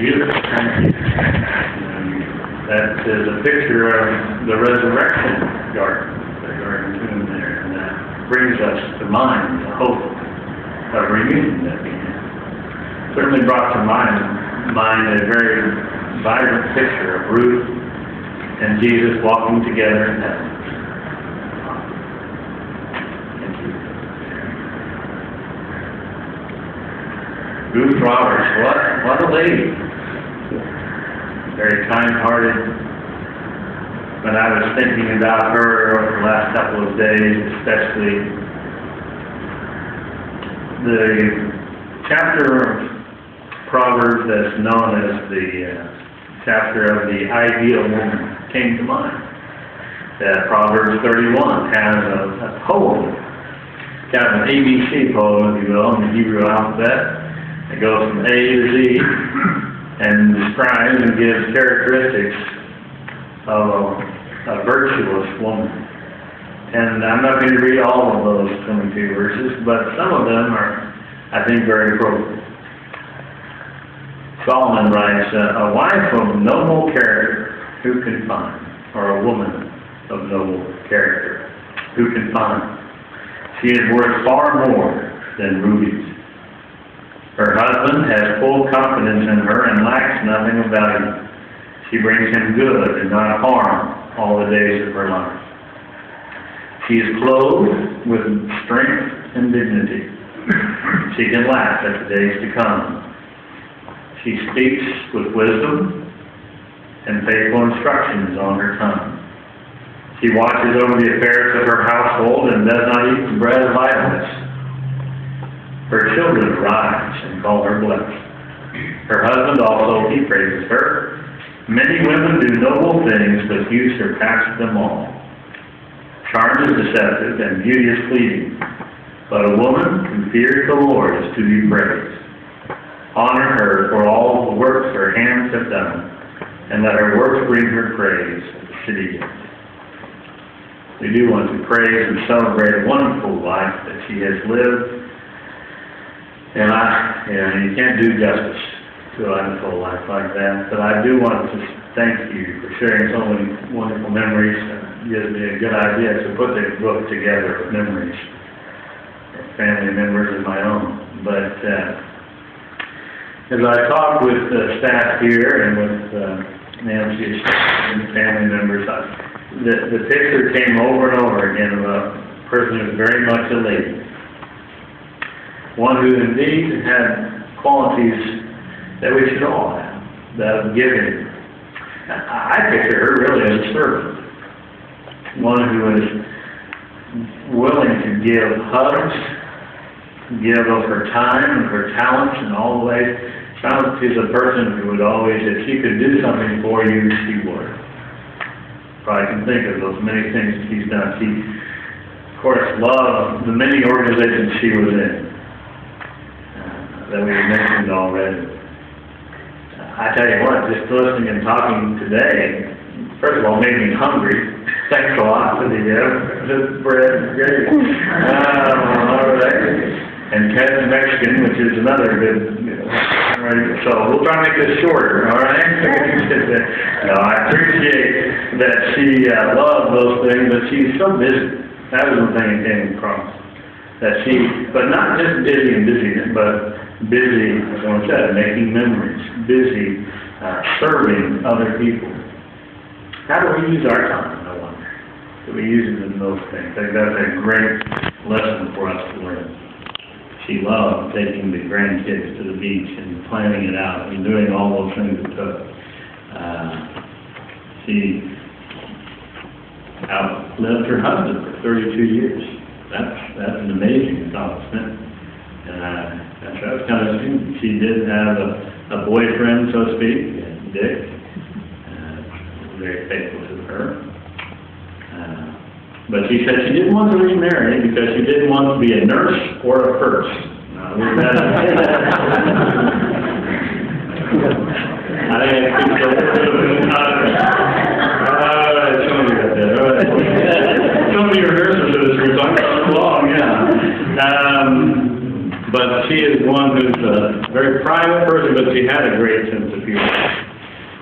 beautiful. Thank you. That is a picture of the resurrection garden, the garden tomb there, and that brings us to mind the hope of reunion that we had. Certainly brought to mind a very vibrant picture of Ruth and Jesus walking together in heaven. Thank you. Ruth Roberts, what a lady. Very kind-hearted. When I was thinking about her over the last couple of days, especially the chapter of Proverbs that's known as the chapter of the ideal woman came to mind. Proverbs 31 has a poem, kind of an ABC poem, if you will, in the Hebrew alphabet. It goes from A to Z and describes and gives characteristics of a virtuous woman. And I'm not going to read all of those 22 verses, but some of them are, I think, very appropriate. Solomon writes, a wife of noble character, who can find? Or a woman of noble character, who can find? She is worth far more than rubies. Her husband has full confidence in her and lacks nothing of value. She brings him good and not harm all the days of her life. She is clothed with strength and dignity. She can laugh at the days to come. She speaks with wisdom, and faithful instruction is on her tongue. She watches over the affairs of her household and does not eat the bread of idleness. Her children arise and call her blessed. Her husband also, he praises her. Many women do noble things, but you surpass them all. Charm is deceptive and beauty is fleeting, but a woman who fears the Lord is to be praised. Honor her for all the works her hands have done, and let her works bring her praise at the city gate. We do want to praise and celebrate a wonderful life that she has lived. And you can't do justice to a wonderful life like that, but I do want to thank you for sharing so many wonderful memories. It gives me a good idea to put this book together of memories, of family members of my own. But as I talked with the staff here and with Nancy and family members, the picture came over and over again of a person who was very much a lady. One who indeed had qualities that we should all have, that of giving. I picture her really as a servant. One who is willing to give hugs, give of her time and her talents in all the ways. She's a person who would always, if she could do something for you, she would. Probably can think of those many things that she's done. She, of course, loved the many organizations she was in. That we mentioned already. I tell you what, just listening and talking today, first of all, made me hungry. Thanks a lot for the bread and gravy. All right. And Ted's Mexican, which is another good, right? So we'll try to make this shorter, all right? No, I appreciate that she loved those things, but she's so busy. That was the thing that came across. That she, but not just busy and busyness, but busy, as I said, making memories, busy serving other people. How do we use our time, I wonder? Do we use it in those things? I think that's a great lesson for us to learn. She loved taking the grandkids to the beach and planning it out and doing all those things it took. She outlived her husband for 32 years. That's an amazing accomplishment. That was kind of soon. She did have a boyfriend, so to speak, Dick, very faithful to her. But she said she didn't want to remarry because she didn't want to be a nurse or a first. I think some of your nurses are so I'm coming along, yeah. But she is one who's a very private person, but she had a great sense of humor.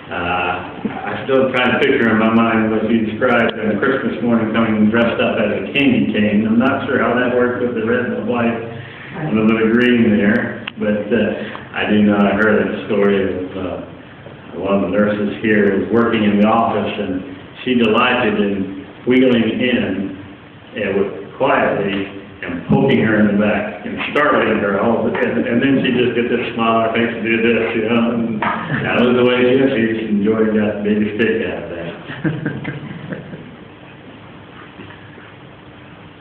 I still try to picture in my mind what she described on Christmas morning coming dressed up as a candy cane. I'm not sure how that worked with the red and the white and the little green there, but I do know I heard that story of one of the nurses here was working in the office, and she delighted in wheeling in quietly and poking her in the back and startling her all the time. And then she just get this smile on her face and do this, you know, and that was the way she enjoyed that baby stick out of that.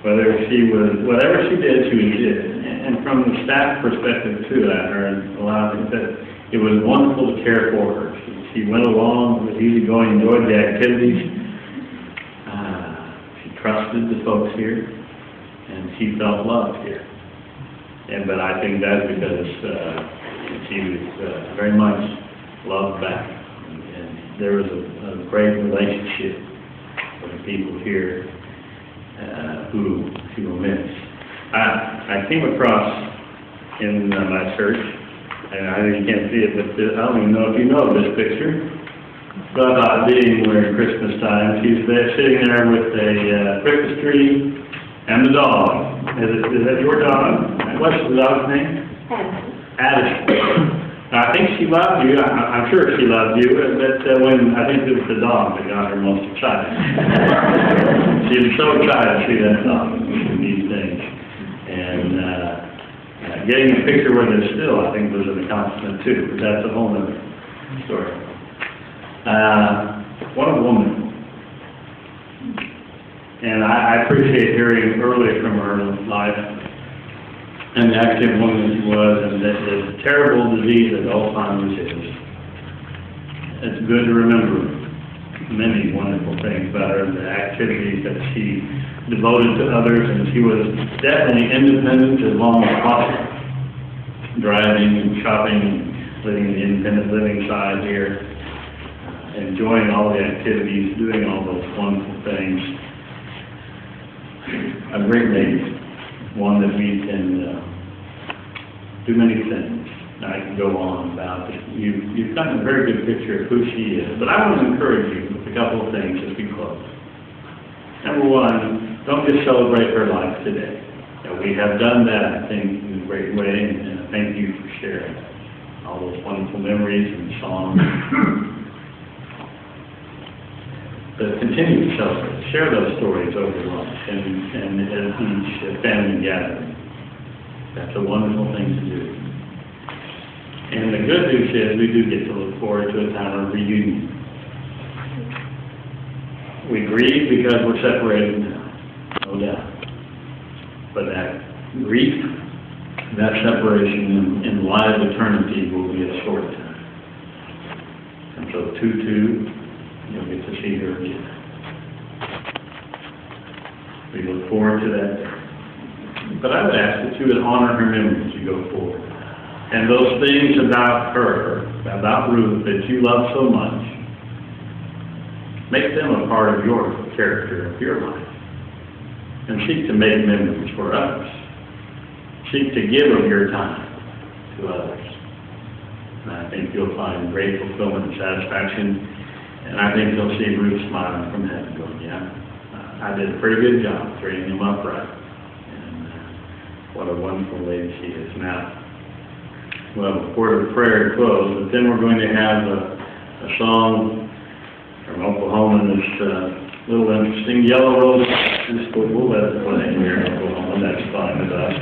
Whatever she did, she did. And from the staff perspective too, I heard a lot of things that it was wonderful to care for her. She went along, was easygoing, enjoyed the activities. She trusted the folks here, and she felt loved here. But I think that's because she was very much loved back. And there was a great relationship with the people here who she will miss. I came across in my church, and I know you can't see it, but I don't even know if you know this picture. But being during Christmas time, she's there sitting there with a Christmas tree and the dog. Is that your dog? What's the dog's name? Addison. I think she loved you. I'm sure she loved you, but I think it was the dog that got her most excited. She was so excited to see that dog in these things. And getting a picture with her still, I think, was an accomplishment too, but that's a whole other story. What a woman. And I appreciate hearing early from her life and the active woman she was, and the terrible disease that Alzheimer's is. It's good to remember many wonderful things about her, the activities that she devoted to others, and she was definitely independent as long as possible. Driving and shopping, living the independent living side here, enjoying all the activities, doing all those wonderful things. A great lady, one that we can do many things. I can go on about it. You've gotten a very good picture of who she is, but I want to encourage you with a couple of things as we close. Number one, don't just celebrate her life today. We have done that, I think, in a great way, and thank you for sharing all those wonderful memories and songs. But continue to celebrate. Share those stories over lunch and at each family gathering. That's a wonderful thing to do. And the good news is we do get to look forward to a time of reunion. We grieve because we're separated now, no doubt. But that grief, that separation in light of eternity will be a short time. And so TuTu, you'll get to see her again. We look forward to that day. But I would ask that you would honor her memory as you go forward. And those things about her, about Ruth, that you love so much, make them a part of your character, of your life. And seek to make memories for others. Seek to give of your time to others. And I think you'll find great fulfillment and satisfaction. And I think you'll see Ruth smiling from heaven going, yeah, I did a pretty good job training him upright. And what a wonderful lady she is. Now, well, before the prayer to close, but then we're going to have a song from Oklahoma that's little interesting. Yellow Rose, we'll let it play here in Oklahoma. That's fine with us.